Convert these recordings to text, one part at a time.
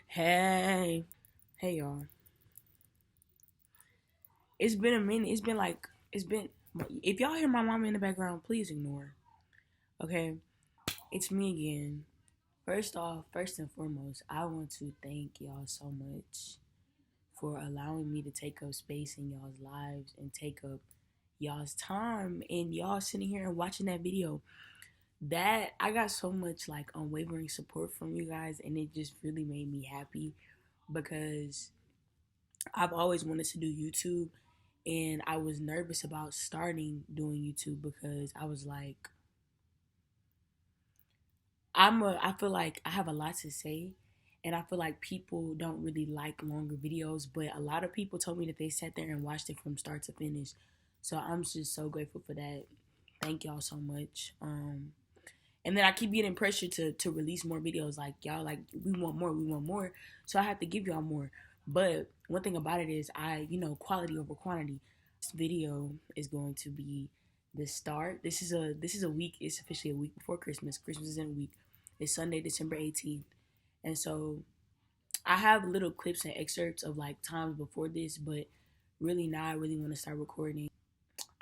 Hey, hey y'all. It's been a minute. It's been. If y'all hear my mama in the background, please ignore. Okay, it's me again. First off, first and foremost, I want to thank y'all so much for allowing me to take up space in y'all's lives and take up y'all's time and y'all sitting here and watching that video. That I got so much like unwavering support from you guys, and it just really made me happy because I've always wanted to do YouTube, and I was nervous about starting doing YouTube because I was like, I feel like I have a lot to say, and I feel like people don't really like longer videos, but a lot of people told me that they sat there and watched it from start to finish. So I'm just so grateful for that. Thank y'all so much. And then I keep getting pressure to release more videos. Like y'all, like we want more, we want more. So I have to give y'all more. But one thing about it is quality over quantity. This video is going to be the start. This is a week. It's officially a week before Christmas. Christmas is in a week. It's Sunday, December 18th. And so I have little clips and excerpts of like times before this, but really now I really want to start recording.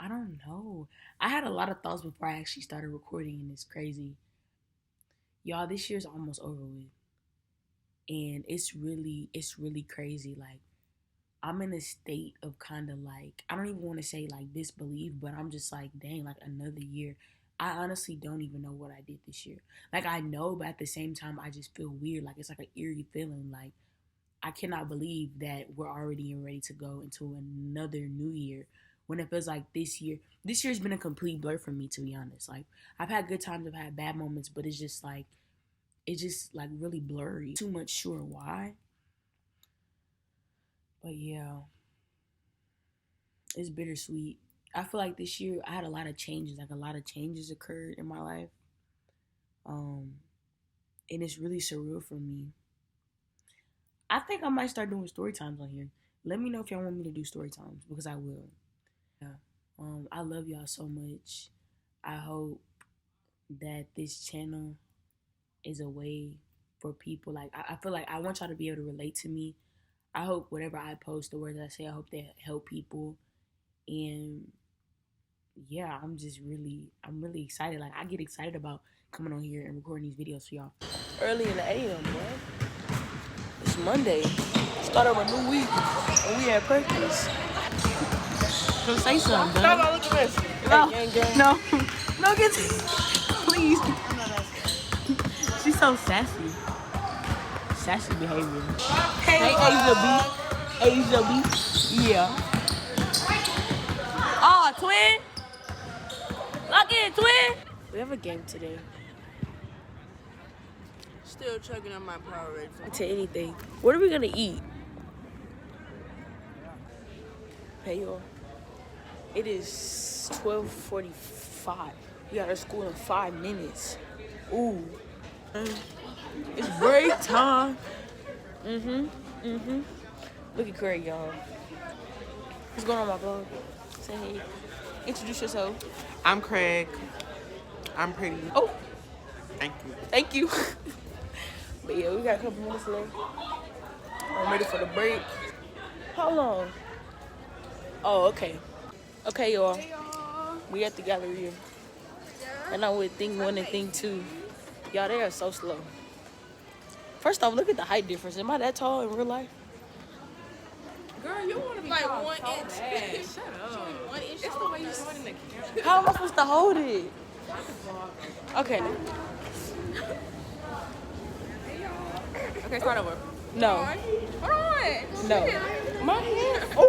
I don't know. I had a lot of thoughts before I actually started recording, and it's crazy. Y'all, this year's almost over with. And it's really crazy. Like, I'm in a state of kind of like, I don't even want to say like disbelief, but I'm just like, dang, like another year. I honestly don't even know what I did this year. Like, I know, but at the same time, I just feel weird. Like, it's like an eerie feeling. Like, I cannot believe that we're already ready to go into another new year when it feels like this year's been a complete blur for me, to be honest. Like, I've had good times, I've had bad moments, but it's just like really blurry. Too much sure why. But yeah, it's bittersweet. I feel like this year I had a lot of changes. Like, a lot of changes occurred in my life. Um, and it's really surreal for me. I think I might start doing story times on here. Let me know if y'all want me to do story times because I will. Yeah. I love y'all so much. I hope that this channel is a way for people. Like, I feel like I want y'all to be able to relate to me. I hope whatever I post, the words I say, I hope they help people. And yeah, I'm really excited. Like, I get excited about coming on here and recording these videos for y'all. Early in the AM, boy. It's Monday. Start of a new week, and we at practice. Go say something, dog. No, look at this. No, no, no, get please. She's so sassy. Sassy behavior. Hey, Asia B. Yeah. Oh, twin. Lock in, twin. We have a game today. Still chugging on my Powerade. To anything. What are we gonna eat? Hey y'all. It is 12:45. We got our school in 5 minutes. Ooh. It's break time. Look at Craig, y'all. What's going on, my vlog? Say hey. Introduce yourself. I'm Craig. I'm pretty. Oh, Thank you. thank you. But yeah, we got a couple minutes left. I'm ready for the break. How long? Oh, okay. Okay, y'all. Hey, y'all. We at the Galleria. Yeah. And I'm with Thing 1 and Thing 2. Y'all, they are so slow. First off, look at the height difference. Am I that tall in real life? Girl, you want to be like 1 inch. Shut up. 1 inch. It's the way you hold in the camera. How am I supposed to hold it? Okay. Okay, start over. No. Hold on. No. Shit. My hand. Oh.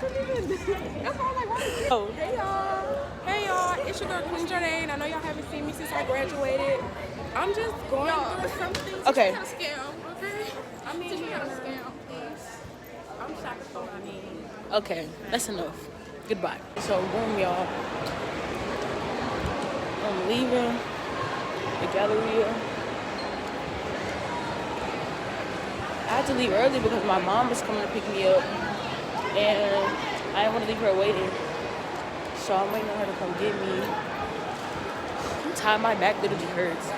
That's all I want. Oh. Hey, y'all. Hey, y'all. It's your girl, Queen Jardine. I know y'all haven't seen me since I graduated. I'm just going through something. Okay. Teach me how to scam, okay? Teach me how to scam, please. I'm shocked for what I mean. Okay. That's enough. Goodbye. So, boom, y'all. I'm leaving the Galleria. I had to leave early because my mom was coming to pick me up, and I didn't want to leave her waiting. So I'm waiting on her to come get me. I'm tired. My back literally hurts.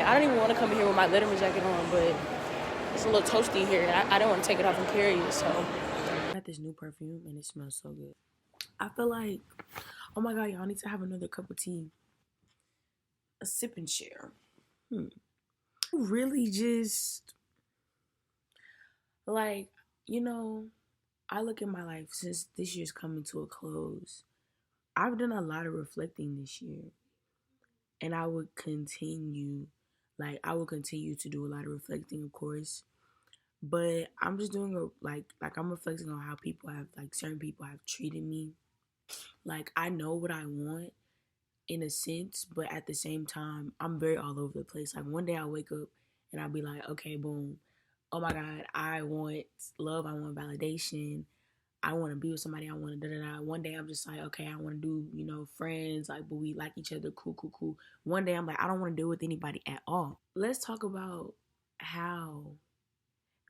I don't even want to come in here with my Letterman jacket on, but it's a little toasty here. I don't want to take it off and carry it, so. I got this new perfume and it smells so good. I feel like, oh my god, y'all need to have another cup of tea. A sip and share. Really just, like, you know, I look at my life since this year's coming to a close. I've done a lot of reflecting this year. And I would continue, I will continue to do a lot of reflecting, of course. But I'm just doing I'm reflecting on how people have, certain people have treated me. Like, I know what I want in a sense, but at the same time, I'm very all over the place. Like, one day I'll wake up and I'll be like, okay, boom. Oh my God, I want love. I want validation. I want to be with somebody. I want to da da da. One day I'm just like, okay, I want to do, friends, but we like each other. Cool, cool, cool. One day I'm like, I don't want to deal with anybody at all. Let's talk about how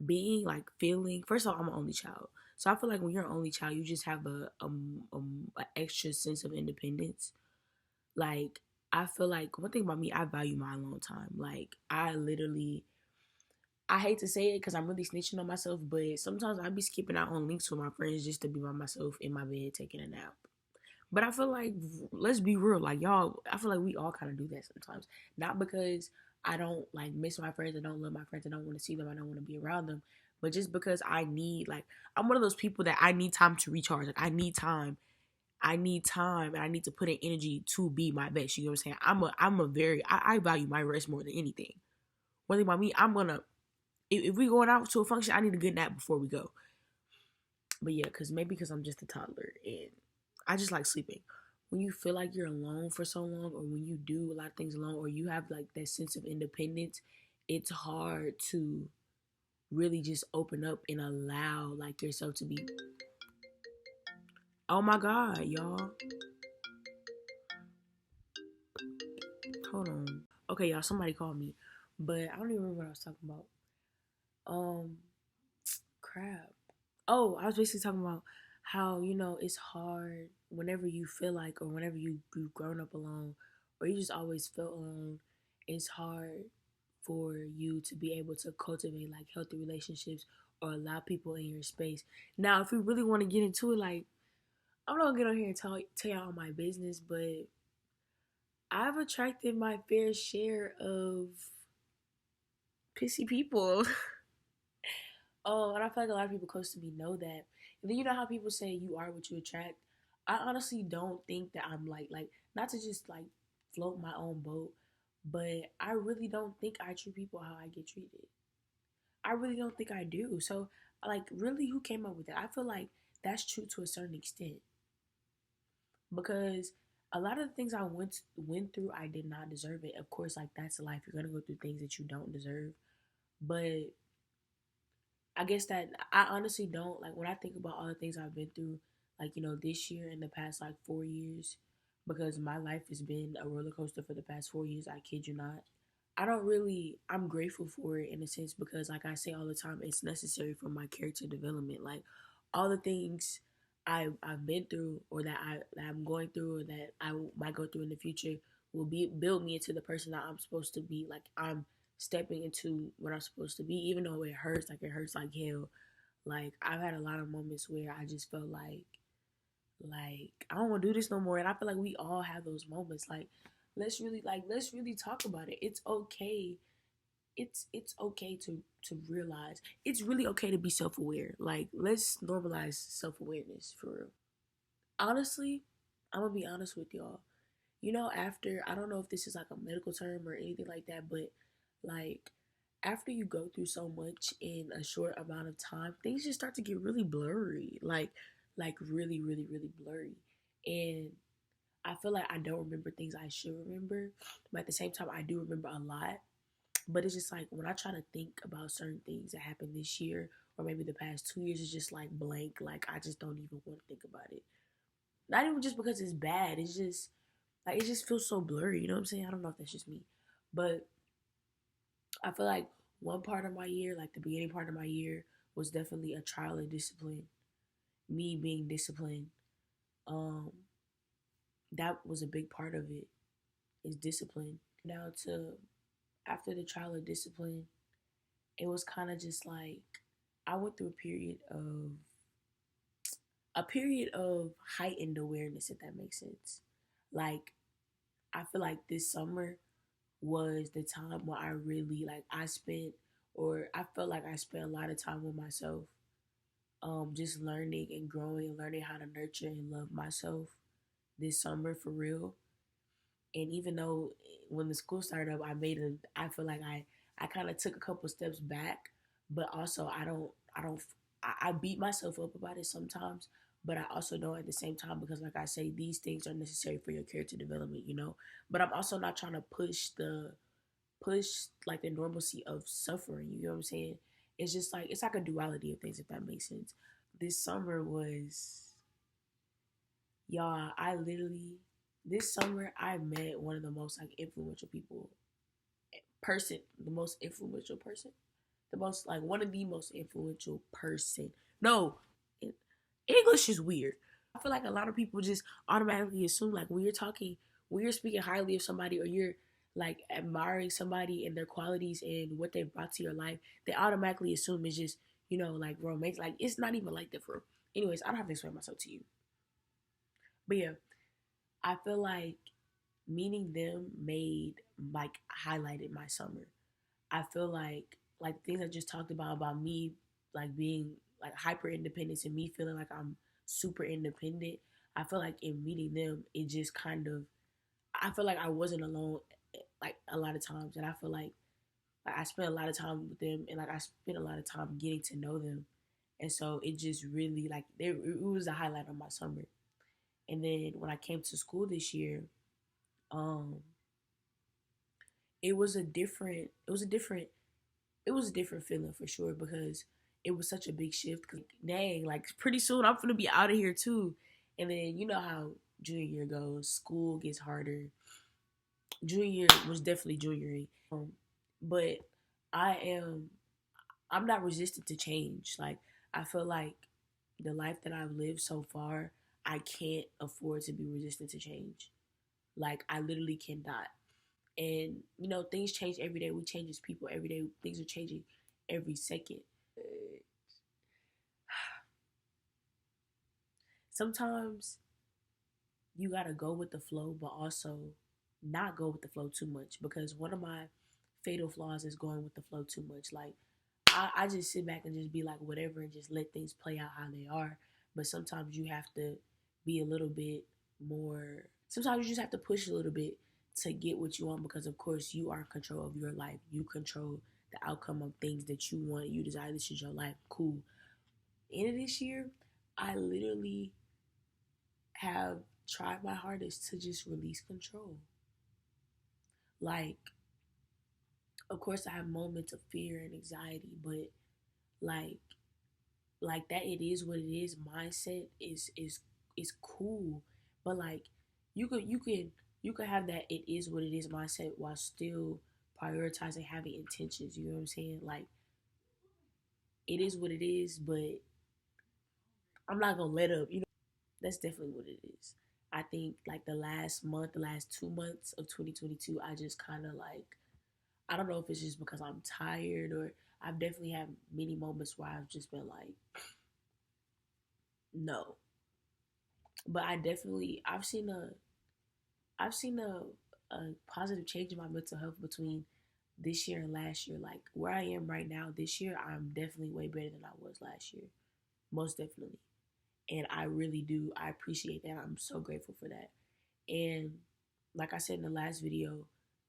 being feeling. First of all, I'm an only child. So I feel like when you're an only child, you just have a extra sense of independence. Like, I feel like one thing about me, I value my alone time. Like, I hate to say it because I'm really snitching on myself, but sometimes I be skipping out on links with my friends just to be by myself in my bed taking a nap. But I feel like, let's be real, like, y'all, I feel like we all kind of do that sometimes. Not because I don't miss my friends, I don't love my friends, I don't want to see them, I don't want to be around them, but just because I'm one of those people that I need time to recharge. Like, I need time, and I need to put in energy to be my best. You know what I'm saying? I value my rest more than anything. One thing about me, if we going out to a function, I need a good nap before we go. But yeah, because I'm just a toddler and I just like sleeping. When you feel like you're alone for so long, or when you do a lot of things alone, or you have that sense of independence, it's hard to really just open up and allow yourself to be. Oh my God, y'all. Hold on. Okay, y'all, somebody called me. But I don't even remember what I was talking about. Crap. Oh, I was basically talking about how, it's hard whenever you feel like, or whenever you've grown up alone, or you just always felt alone. It's hard for you to be able to cultivate healthy relationships or allow people in your space. Now, if we really want to get into it, I'm not gonna get on here and tell y'all my business, but I've attracted my fair share of pissy people. Oh, and I feel like a lot of people close to me know that. And then you know how people say you are what you attract? I honestly don't think that I'm not to just float my own boat, but I really don't think I treat people how I get treated. I really don't think I do. So, really, who came up with that? I feel like that's true to a certain extent, because a lot of the things I went through, I did not deserve it. Of course, that's life. You're gonna go through things that you don't deserve, but I guess that I honestly don't when I think about all the things I've been through, this year and the past 4 years, because my life has been a roller coaster for the past 4 years. I kid you not. I'm grateful for it in a sense, because like I say all the time, it's necessary for my character development. Like, all the things I've been through, or that I'm going through, or that I might go through in the future, will build me into the person that I'm supposed to be. Like, I'm stepping into what I'm supposed to be, even though it hurts. It hurts like hell. I've had a lot of moments where I just felt I don't want to do this no more. And I feel like we all have those moments. Let's really talk about it. It's okay. It's okay to realize, it's really okay to be self-aware. Let's normalize self-awareness for real. Honestly, I'm gonna be honest with y'all. After, I don't know if this is a medical term or anything like that, but after you go through so much in a short amount of time, things just start to get really blurry. Really, really, really blurry. And I feel like I don't remember things I should remember, but at the same time, I do remember a lot. But it's just when I try to think about certain things that happened this year, or maybe the past 2 years, it's just blank. I just don't even want to think about it. Not even just because it's bad. It's just it just feels so blurry. You know what I'm saying? I don't know if that's just me, but I feel like one part of my year, the beginning part of my year, was definitely a trial of discipline. Me being disciplined. Um, that was a big part of it. Is discipline. Now to after the trial of discipline, it was kind of just like I went through a period of heightened awareness, if that makes sense. Like I feel like this summer was the time where I really like I spent or I felt like I spent a lot of time with myself, just learning and growing and learning how to nurture and love myself this summer for real. And even though when the school started up, I feel like I kind of took a couple steps back, but also I beat myself up about it sometimes, but I also don't at the same time because like I say, these things are necessary for your character development, you know. But I'm also not trying to push like the normalcy of suffering. You know what I'm saying? It's like a duality of things, if that makes sense. This summer was y'all. I literally this summer I met one of the most like influential people person, the most influential person, the most like one of the most influential person. No, English is weird. I feel like a lot of people just automatically assume like when you're speaking highly of somebody or you're like admiring somebody and their qualities and what they've brought to your life, they automatically assume it's just, you know, like romance. Like it's not even like that for. Anyways, I don't have to explain myself to you. But yeah, I feel like meeting them made like highlighted my summer. I feel like things I just talked about me like being like hyper independence and me feeling like I'm super independent. I feel like in meeting them, it just kind of I feel like I wasn't alone like a lot of times, and I feel like I spent a lot of time with them, and like I spent a lot of time getting to know them, and so it just really like it was a highlight of my summer. And then when I came to school this year, um, it was a different feeling for sure because it was such a big shift. Cause dang, like pretty soon I'm gonna be out of here too. And then you know how junior year goes, school gets harder. Junior year was definitely junioring, but I am I'm not resistant to change. Like I feel like the life that I've lived so far, I can't afford to be resistant to change. Like I literally cannot. And you know, things change every day. We change as people every day. Things are changing every second. Sometimes you gotta go with the flow, but also not go with the flow too much because one of my fatal flaws is going with the flow too much. Like I just sit back and just be like whatever and just let things play out how they are. But sometimes you have to be a little bit more. Sometimes you just have to push a little bit to get what you want because of course you are in control of your life. You control the outcome of things that you want. You desire this is your life. Cool. End of this year, I literally have tried my hardest to just release control. Like, of course, I have moments of fear and anxiety, but like, like that it is what it is. Mindset is cool, but like, you could have that it is what it is mindset while still prioritizing having intentions. You know what I'm saying? Like, it is what it is, but I'm not gonna let up. You know, that's definitely what it is. I think like the last 2 months of 2022, I just kind of like I don't know if it's just because I'm tired or I've definitely had many moments where I've just been like, no. But I've seen a positive change in my mental health between this year and last year. Like where I am right now, this year, I'm definitely way better than I was last year. Most definitely. And I really do. I appreciate that. I'm so grateful for that. And like I said in the last video,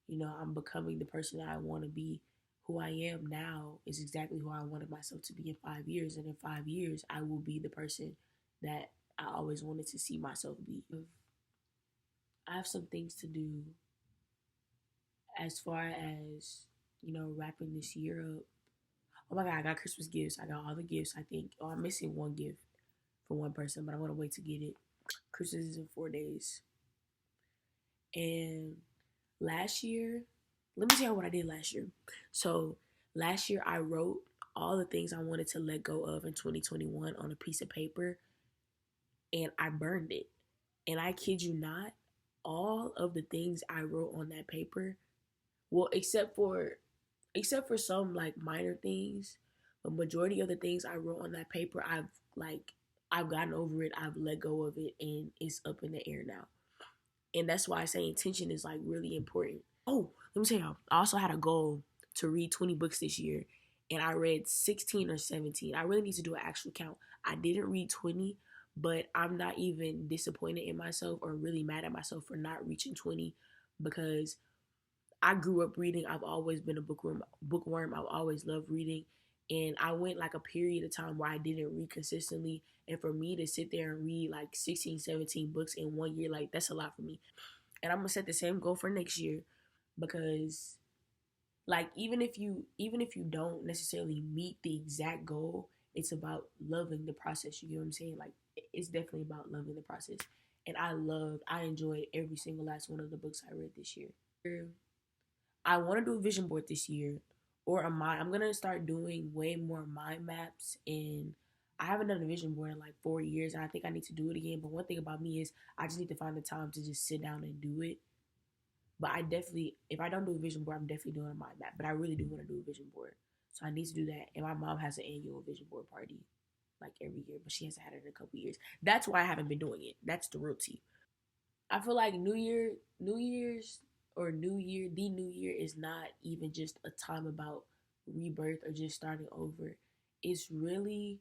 you know, I'm becoming the person that I want to be. Who I am now is exactly who I wanted myself to be in 5 years. And in 5 years, I will be the person that I always wanted to see myself be. I have some things to do as far as, you know, wrapping this year up. Oh my God, I got Christmas gifts. I got all the gifts, I think. Oh, I'm missing one gift for one person, but I'm going to wait to get it. Christmas is in 4 days. And last year, let me tell you what I did last year. So last year, I wrote all the things I wanted to let go of in 2021 on a piece of paper and I burned it. And I kid you not, all of the things I wrote on that paper Well, except for some like minor things, the majority of the things I wrote on that paper, I've gotten over it. I've let go of it, and it's up in the air now. And that's why I say intention is like really important. Oh, let me tell y'all. I also had a goal to read 20 books this year, and I read 16 or 17. I really need to do an actual count. I didn't read 20, but I'm not even disappointed in myself or really mad at myself for not reaching 20 because I grew up reading. I've always been a bookworm. I've always loved reading. And I went like a period of time where I didn't read consistently. And for me to sit there and read like 16, 17 books in 1 year, like that's a lot for me. And I'm gonna set the same goal for next year because like even if you don't necessarily meet the exact goal, it's about loving the process. You get what I'm saying? Like it's definitely about loving the process. And I enjoyed every single last one of the books I read this year. I want to do a vision board this year or a mind. I'm gonna start doing way more mind maps, and I haven't done a vision board in like 4 years, and I think I need to do it again. But one thing about me is I just need to find the time to just sit down and do it. But I definitely, if I don't do a vision board, I'm definitely doing a mind map. But I really do want to do a vision board, so I need to do that. And my mom has an annual vision board party like every year, but she hasn't had it in a couple years. That's why I haven't been doing it. That's the real tea. I feel like New Year's or New Year, the New Year is not even just a time about rebirth or just starting over. It's really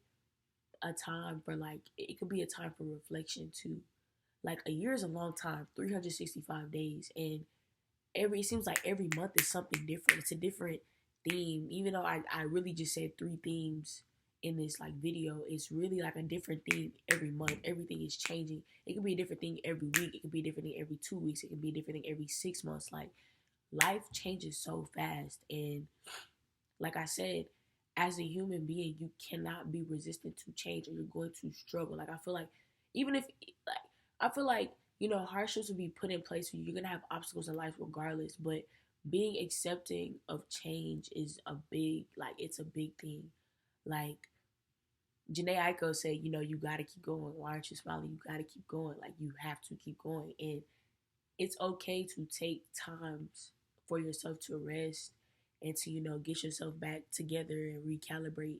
a time for like it could be a time for reflection too. Like a year is a long time, 365 days, and every it seems like every month is something different. It's a different theme. Even though I really just said three themes in this like video, it's really like a different theme every month. Everything is changing. It could be a different thing every week. It could be a different thing every 2 weeks. It could be a different thing every 6 months. Like life changes so fast, and like I said, as a human being, you cannot be resistant to change, or you're going to struggle. Like I feel like even if like I feel like hardships will be put in place for you. You're gonna have obstacles in life regardless, but being accepting of change is a big it's a big thing. Like Janae Aiko said, you gotta keep going. Why aren't you smiling? You gotta keep going. Like you have to keep going, and it's okay to take times for yourself to rest and to get yourself back together and recalibrate.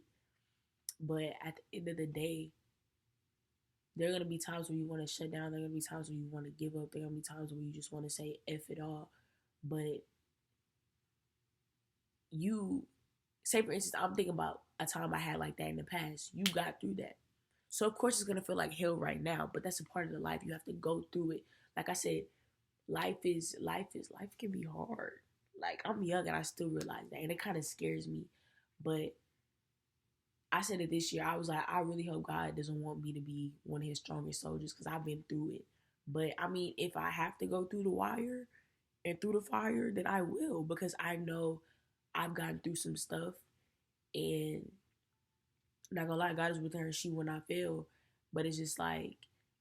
But at the end of the day, there are gonna be times where you want to shut down. There are gonna be times where you want to give up. There are gonna be times where you just want to say "f it all." But you, say for instance, I'm thinking about a time I had like that in the past. You got through that, so of course it's gonna feel like hell right now. But that's a part of the life. You have to go through it. Like I said, life can be hard. Like I'm young and I still realize that, and it kind of scares me. But I said it this year. I was like, I really hope God doesn't want me to be one of His strongest soldiers because I've been through it. But I mean, if I have to go through the wire and through the fire, then I will because I know I've gotten through some stuff, and I'm not gonna lie, God is with her and she will not fail. But it's just like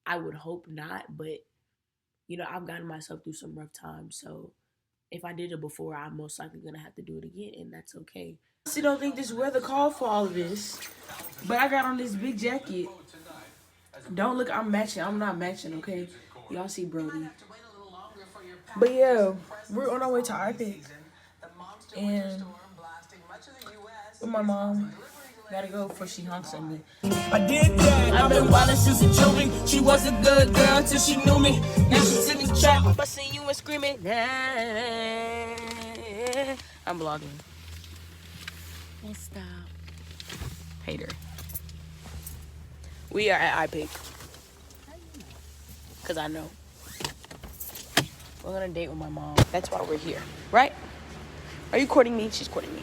I would hope not. But I've gotten myself through some rough times, so if I did it before, I'm most likely gonna have to do it again, and that's okay. I still don't think this weather called for all of this, but I got on this big jacket. Don't look, I'm matching. I'm not matching, okay? Y'all see Brody. But yeah, we're on our way to IPIC, and with my mom. Gotta go before she honks at me. I did that. I've been wildin' since a juvie. She was a good girl till she knew me. Now she's in the trap, busting you and screaming. I'm vlogging. And stop. Hater. We are at IPIC. Cause I know. We're on a date with my mom. That's why we're here, right? Are you courting me? She's courting me.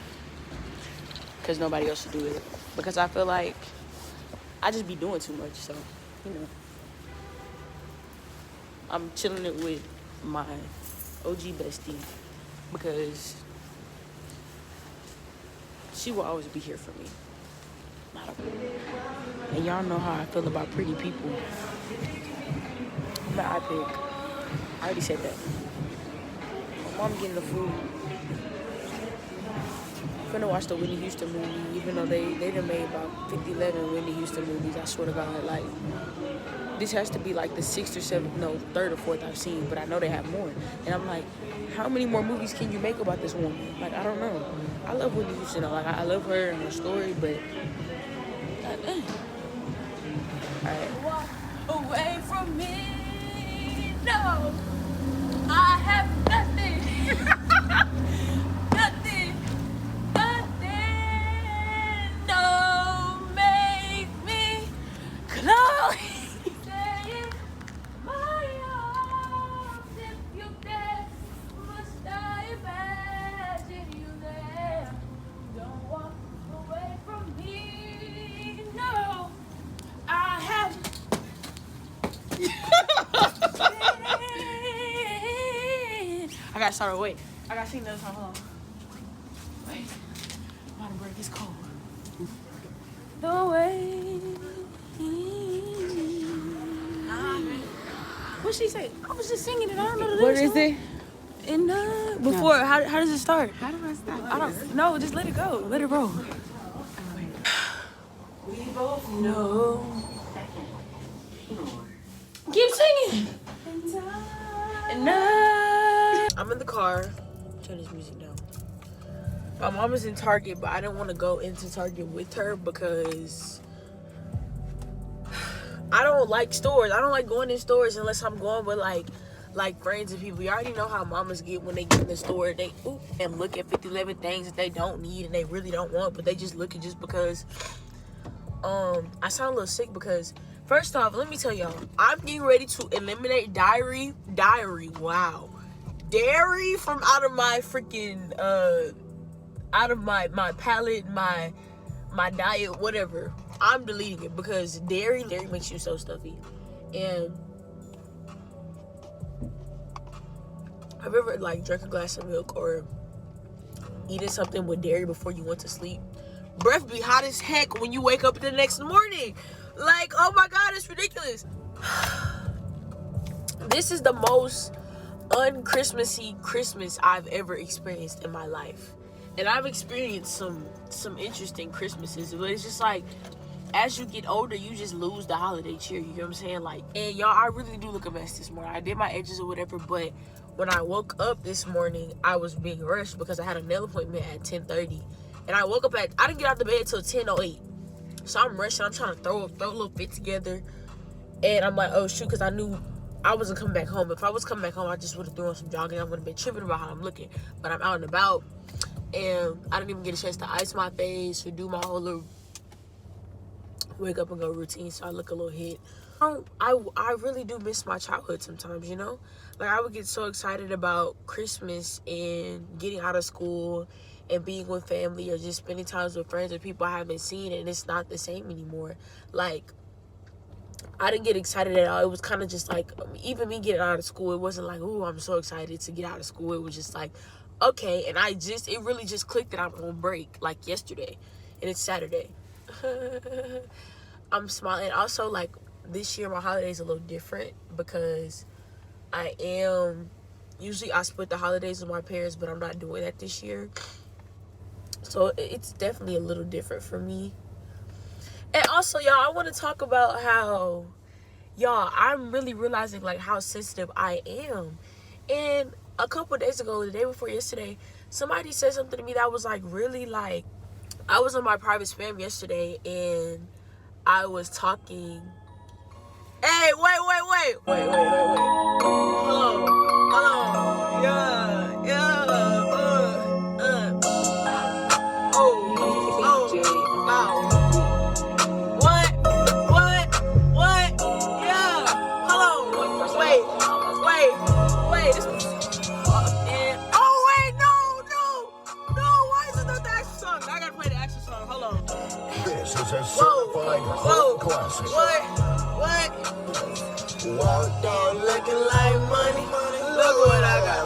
Because nobody else should do it. Because I feel like I just be doing too much. So, I'm chilling it with my OG bestie. Because she will always be here for me. And y'all know how I feel about pretty people. I'm at IPIC. I already said that. My mom getting the food. finna watch the Whitney Houston movie, even though they done made about 50-11 Whitney Houston movies. I swear to God, like, this has to be like the 6th or 7th, no, 3rd or 4th I've seen, but I know they have more. And I'm like, how many more movies can you make about this woman? Like, I don't know. I love Whitney Houston, though. Like, I love her and her story, but alright. Walk away from me. No, I have nothing. Nothing. Nothing. No, make me close. Stay in my arms if you dare. Must I imagine you there? Don't walk away from me. No, I have. I gotta start away. I gotta sing another song. Hold on. Wait. I'm about to break. It's cold. The way. What she say? I was just singing it. I don't know the lyrics. What is it? And before, how does it start? How do I stop? I don't know. Just let it go. Let it roll. We both know. Keep singing. And I'm in the car. Turn this music down. My mom is in Target, but I didn't want to go into Target with her because I don't like stores. I don't like going in stores unless I'm going with like friends and people. You already know how mamas get when they get in the store. They and look at 50-11 things that they don't need and they really don't want, but they just look at just because. I sound a little sick because first off, let me tell y'all, I'm getting ready to eliminate dairy, wow. Dairy from out of my freaking out of my palate, my diet, whatever. I'm deleting it because dairy makes you so stuffy. And have you ever like drank a glass of milk or eaten something with dairy before you went to sleep? Breath be hot as heck when you wake up the next morning. Like, oh my God, it's ridiculous. This is the most un-Christmassy Christmas I've ever experienced in my life. And I've experienced some interesting Christmases, but it's just like, as you get older, you just lose the holiday cheer, you know what I'm saying? Like, and y'all, I really do look a mess this morning. I did my edges or whatever, but when I woke up this morning, I was being rushed because I had a nail appointment at 10:30. And I woke up I didn't get out the bed till 10:08. So I'm rushing. I'm trying to throw a little fit together. And I'm like, oh shoot, because I knew I wasn't coming back home. If I was coming back home, I just would have thrown some jogging. I would have been tripping about how I'm looking. But I'm out and about. And I didn't even get a chance to ice my face or do my whole little wake up and go routine. So I look a little hit. I really do miss my childhood sometimes, you know? Like, I would get so excited about Christmas and getting out of school and being with family or just spending times with friends or people I haven't seen, and it's not the same anymore. Like, I didn't get excited at all. It was kind of just like, even me getting out of school, it wasn't like, ooh, I'm so excited to get out of school. It was just like, okay. And it really just clicked that I'm on break, like yesterday, and it's Saturday. I'm smiling. Also, like, this year my holiday is a little different because usually I split the holidays with my parents, but I'm not doing that this year. So it's definitely a little different for me. And also, y'all, I want to talk about how, y'all, I'm really realizing, like, how sensitive I am. And a couple days ago, the day before yesterday, somebody said something to me that was, like, really, like, I was on my private spam yesterday, and I was talking. Hey, wait. Hello. Yeah. Classic. What? Walked out looking like money. Look what I got.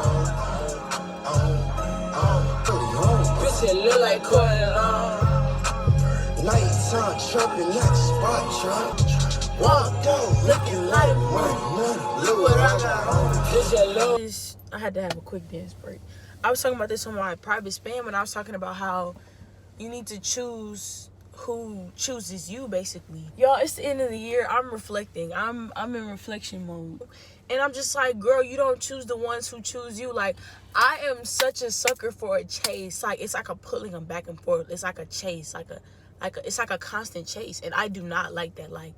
This shit look like Corey Long. Nighttime trumping like a spot truck. Walked out looking like money. Look what I got. This shit look. I had to have a quick dance break. I was talking about this on my private spam, and I was talking about how You need to choose who chooses you, basically. Y'all, it's the end of the year. I'm reflecting. I'm in reflection mode. And I'm just like, girl, you don't choose the ones who choose you. Like, I am such a sucker for a chase. Like, it's like a pulling them back and forth. It's like a chase. It's like a constant chase. And I do not like that. Like,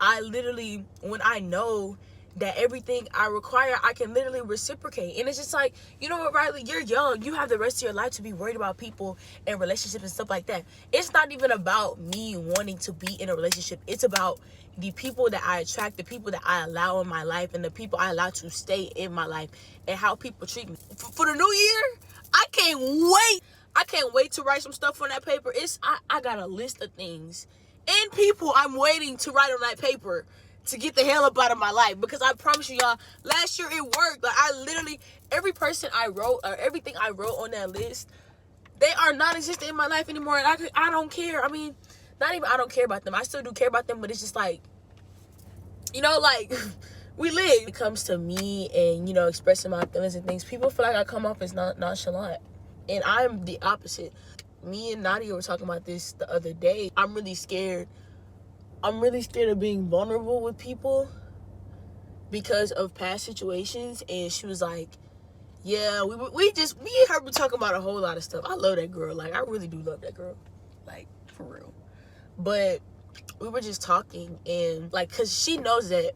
I literally, when I know that everything I require, I can literally reciprocate. And it's just like, you know what, Riley, you're young. You have the rest of your life to be worried about people and relationships and stuff like that. It's not even about me wanting to be in a relationship. It's about the people that I attract, the people that I allow in my life, and the people I allow to stay in my life, and how people treat me. For the new year, I can't wait. I can't wait to write some stuff on that paper. I got a list of things and people I'm waiting to write on that paper to get the hell up out of my life, because I promise you, y'all, last year it worked. Like, I literally, every person I wrote, or everything I wrote on that list, they are non-existent in my life anymore, and I don't care. I mean, not even I don't care about them. I still do care about them, but it's just like, you know, like, we live. When it comes to me and, you know, expressing my feelings and things, people feel like I come off as nonchalant, and I'm the opposite. Me and Nadia were talking about this the other day. I'm really scared of being vulnerable with people because of past situations. And she was like, yeah, me and her were talking about a whole lot of stuff. I love that girl. Like, I really do love that girl. Like, for real. But we were just talking, and like, cause she knows that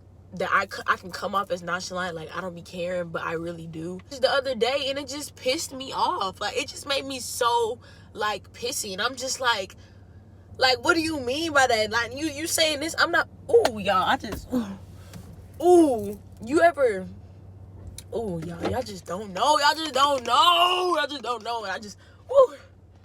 I can come off as nonchalant, like I don't be caring, but I really do. The other day, and it just pissed me off. Like, it just made me so like pissy, and I'm just like, what do you mean by that? Like, you saying this? I'm not. Ooh, y'all, ooh, y'all just don't know. Y'all just don't know. And I just, ooh.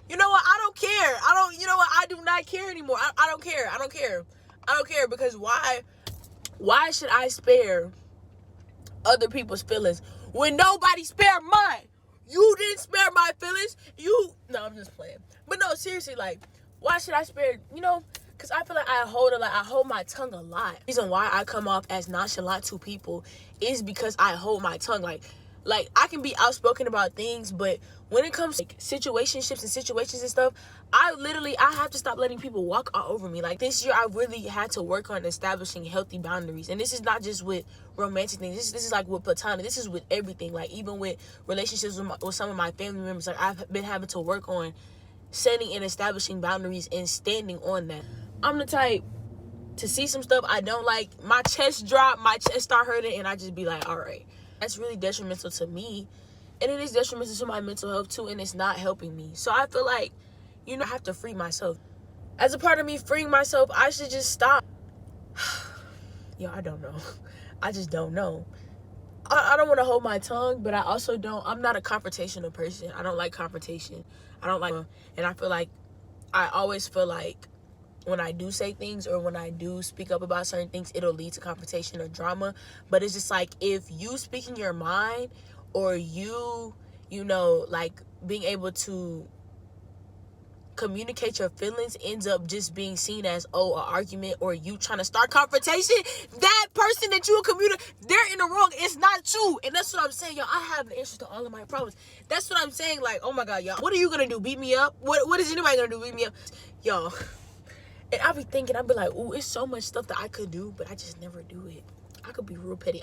You know what? I don't care. You know what? I do not care anymore. I don't care because why should I spare other people's feelings when nobody spared mine? You didn't spare my feelings. No, I'm just playing. But no, seriously, like, why should I spare, you know? Because I feel like I hold my tongue a lot. The reason why I come off as nonchalant to people is because I hold my tongue. Like I can be outspoken about things, but when it comes to like, situationships and situations and stuff, I have to stop letting people walk all over me. Like, this year, I really had to work on establishing healthy boundaries. And this is not just with romantic things. This is like with platonic. This is with everything. Like, even with relationships with some of my family members, like, I've been having to work on setting and establishing boundaries and standing on that. I'm the type to see some stuff I don't like, my chest drop, my chest start hurting, and I just be like, all right. That's really detrimental to me, and it is detrimental to my mental health too, and it's not helping me. So I feel like, you know, I have to free myself. As a part of me freeing myself, I should just stop. Yo, I don't know. I just don't know. I don't want to hold my tongue, but I also I'm not a confrontational person. I don't like confrontation. And I feel like, I always feel like when I do say things or when I do speak up about certain things, it'll lead to confrontation or drama. But it's just like, if you speaking your mind, or you know, like, being able to communicate your feelings ends up just being seen as, an argument, or you trying to start confrontation, that person that you communicate, they're in the wrong. It's not you. And that's what I'm saying, y'all. I have the answers to all of my problems. That's what I'm saying. Like, oh my God, y'all, what are you gonna do? Beat me up? What is anybody gonna do? Beat me up? Y'all. And I'll be like, ooh, it's so much stuff that I could do, but I just never do it. I could be real petty.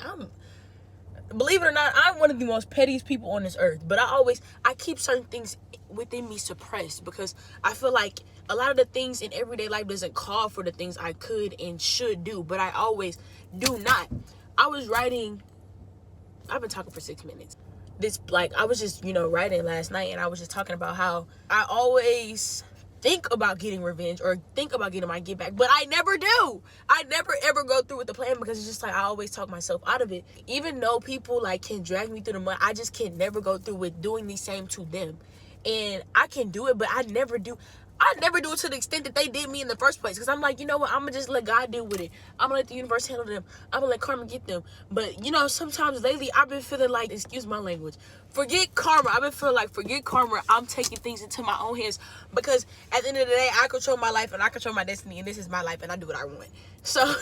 Believe it or not, I'm one of the most pettiest people on this earth. But I keep certain things within me suppressed, because I feel like a lot of the things in everyday life doesn't call for the things I could and should do, but I always do not. I've been talking for 6 minutes. I was just, writing last night, and I was just talking about how I always think about getting revenge or think about getting my get back, but I never do. I never ever go through with the plan, because it's just like, I always talk myself out of it. Even though people like can drag me through the mud, I just can never go through with doing the same to them. And I can do it, but I never do it to the extent that they did me in the first place, because I'm like, you know what, I'm gonna just let God deal with it. I'm gonna let the universe handle them. I'm gonna let karma get them. But sometimes lately I've been feeling like, excuse my language, forget karma. I've been feeling like, forget karma, I'm taking things into my own hands, because at the end of the day, I control my life and I control my destiny, and this is my life and I do what I want. So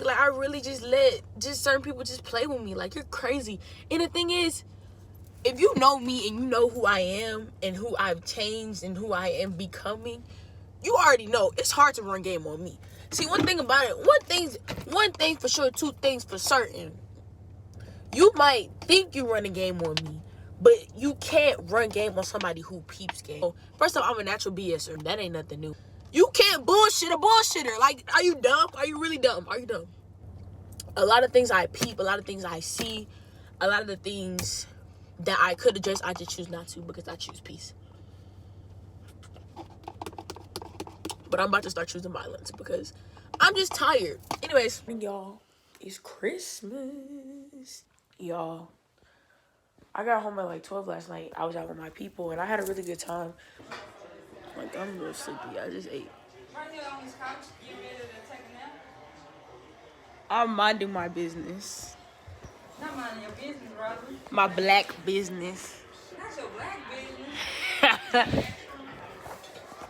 like, I really just let certain people just play with me. Like, you're crazy. And the thing is, if you know me and you know who I am and who I've changed and who I am becoming, you already know it's hard to run game on me. See, one thing about it, one thing for sure, two things for certain. You might think you run a game on me, but you can't run game on somebody who peeps game. So, first off, I'm a natural BSer. That ain't nothing new. You can't bullshit a bullshitter. Like, are you dumb? Are you really dumb? Are you dumb? A lot of things I peep, a lot of things I see, a lot of the things that I could address, I just choose not to because I choose peace. But I'm about to start choosing violence because I'm just tired. Anyways, y'all, it's Christmas. Y'all, I got home at like 12 last night. I was out with my people and I had a really good time. Like, I'm real sleepy. I just ate. Right there on this couch, you ready to take a nap? I'm minding my business. Not minding your business, brother. My black business. Not your black business.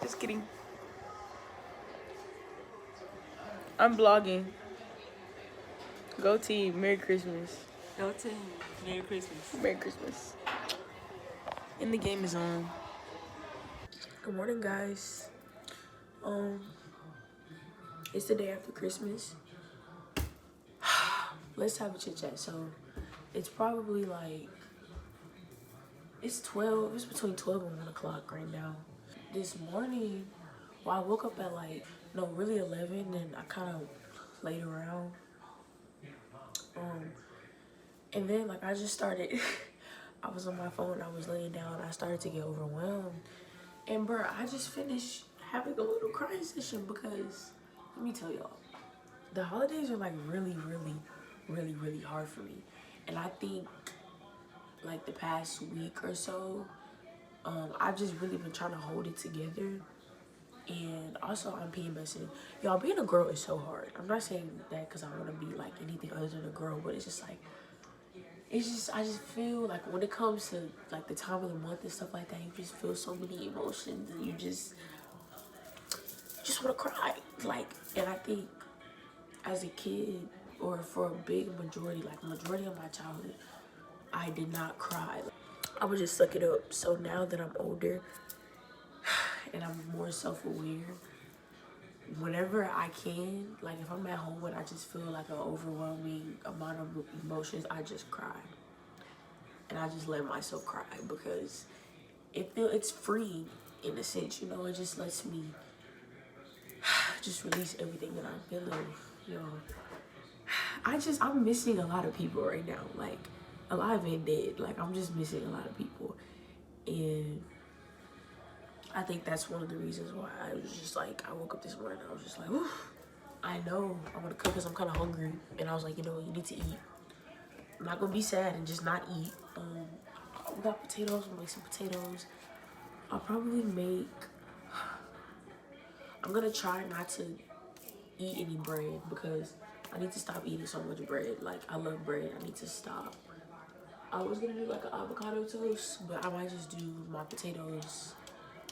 Just kidding. I'm vlogging. Go team. Merry Christmas. Go team. Merry Christmas. Merry Christmas. And the game is on. Good morning, guys. It's the day after Christmas. Let's have a chit chat. So it's probably like it's between 12 and 1 o'clock right now. This morning, well, I woke up at really 11, and I kind of played around. And then I just started, I was on my phone, I was laying down, I started to get overwhelmed. And bro, I just finished having a little crying session because, let me tell y'all, the holidays are really, really, really, really hard for me. And I think the past week or so, I've just really been trying to hold it together. And also, I'm PMSing. Y'all, being a girl is so hard. I'm not saying that because I want to be anything other than a girl, but it's just I just feel when it comes to the time of the month and stuff like that, you just feel so many emotions and you just want to cry. And I think as a kid, or for a big majority, majority of my childhood, I did not cry. I would just suck it up. So now that I'm older and I'm more self-aware, whenever I can, if I'm at home and I just feel an overwhelming amount of emotions, I just cry. And I just let myself cry because it's freeing in a sense, it just lets me just release everything that I'm feeling, I'm missing a lot of people right now, alive and dead. I'm just missing a lot of people. And I think that's one of the reasons why I was just I woke up this morning, I was just oof. I know I'm gonna cook because I'm kind of hungry. And I was you you need to eat. I'm not gonna be sad and just not eat. We got potatoes, we'll make some potatoes. I'll probably I'm gonna try not to eat any bread because I need to stop eating so much bread. I love bread, I need to stop. I was gonna do an avocado toast, but I might just do my potatoes,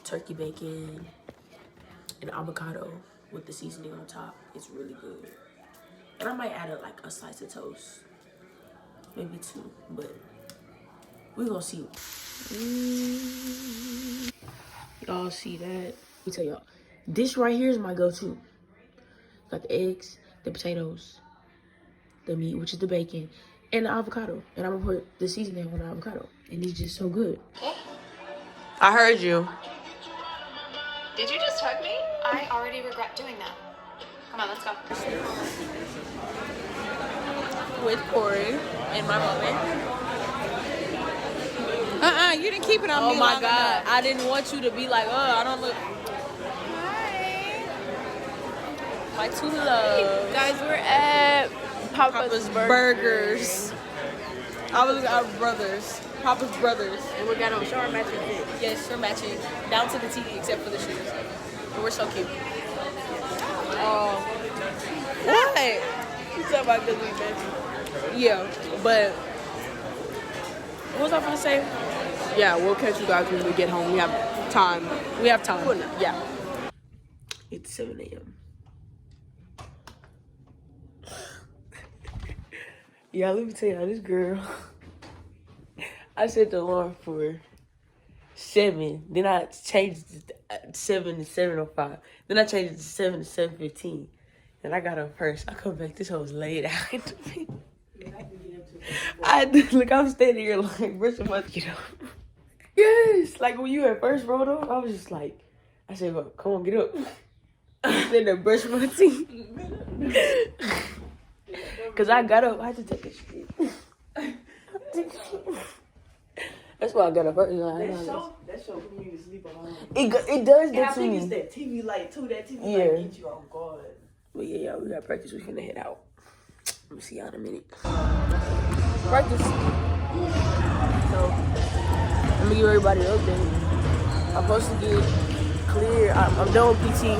turkey bacon, and avocado with the seasoning on top. It's really good. And I might add a slice of toast, maybe 2, but we gonna see. Y'all see that? Let me tell y'all, this right here is my go-to. Got the eggs, the potatoes, the meat, which is the bacon, and the avocado. And I'm gonna put the seasoning on the avocado, and it's just so good. I heard you. Did you just hug me? I already regret doing that. Come on, let's go. With Corey in my moment. You didn't keep it on me. Oh my God. I didn't want you to be I don't look. Hi. My two loves. Guys, we're at Papa's Burgers. I was our brothers. Papa's Brothers. And we got on short matching fit. Yes, we're matching. Down to the T, except for the shoes. But we're so cute. What? You talking about because we matching? Yeah, but what was I gonna say? Yeah, we'll catch you guys when we get home. We have time. Yeah. It's 7 a.m. Yeah, let me tell y'all, this girl, I set the alarm for 7. Then I changed it to 7 to 7:05. Then I changed it to 7 to 7:15. And I got up first. I come back, this hoe was laid out. Look, I'm standing here like, brushing my teeth. Yes, like when you at first rolled up, I was just like, I said, well, come on, get up. Then I brush my teeth. Cause I got up, I had to take a shit. That's why I got up first. That show put me to sleep alone. It does And that I to think me. it's that TV light too. That TV Yeah. light get you on guard. But yeah, we got practice. We finna head out. Let me see y'all in a minute. Practice. So, let me give everybody an update. I'm supposed to get clear. I'm done with PT.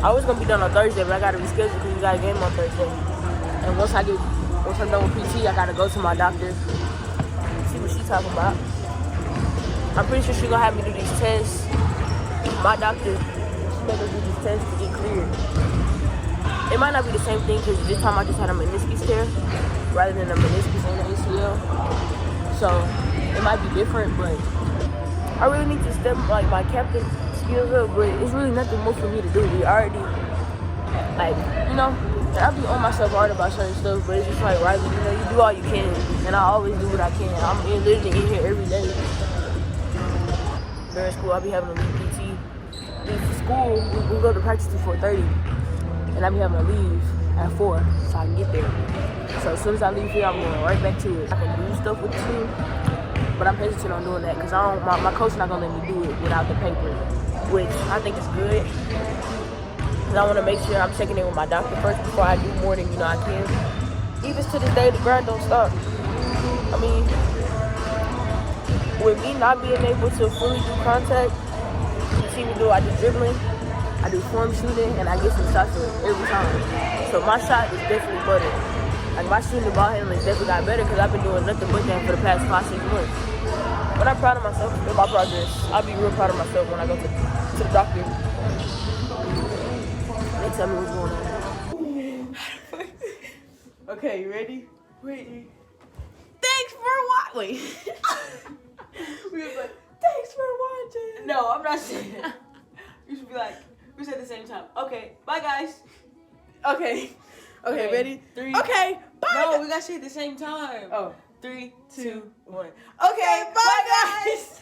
I was gonna be done on Thursday, but I gotta reschedule because we got a game on Thursday. And once I'm done with PT, I gotta go to my doctor, see what she's talking about. I'm pretty sure she's gonna have me do these tests. My doctor, she made us do these tests to get cleared. It might not be the same thing because this time I just had a meniscus tear rather than a meniscus and an ACL. So it might be different, but I really need to step like my captain skills up. But it's really nothing more for me to do. We already, like, you know, I be on myself hard about certain stuff, but it's just like, Riley, you know, you do all you can, and I always do what I can. I'm literally in here every day. During school, I'll be having a leave PT. Leave school, we go to practice till 4:30. And I be having to leave at 4 so I can get there. So as soon as I leave here, I'm going right back to it. I can do stuff with the team, but I'm hesitant on doing that because my coach not gonna let me do it without the paper, which I think is good. Because I want to make sure I'm checking in with my doctor first before I do more than I can. Even to this day, the grind don't stop. I mean, with me not being able to fully do contact, you see me do, I do dribbling, I do form shooting, and I get some shots every time. So my shot is definitely better. Like my shooting the ball handling definitely got better because I've been doing nothing but that for the past 5-6 months. But I'm proud of myself with my progress. I'll be real proud of myself when I go to the doctor. They tell me what's going on. Okay, you ready? Wait. Thanks for watching. Wait. We was like, thanks for watching. No, I'm not saying that. You should be like, we said at the same time. Okay, bye guys. Okay, ready? 3. Okay, bye. No, we gotta say at the same time. Oh. 3, 2, 1. Okay, bye guys.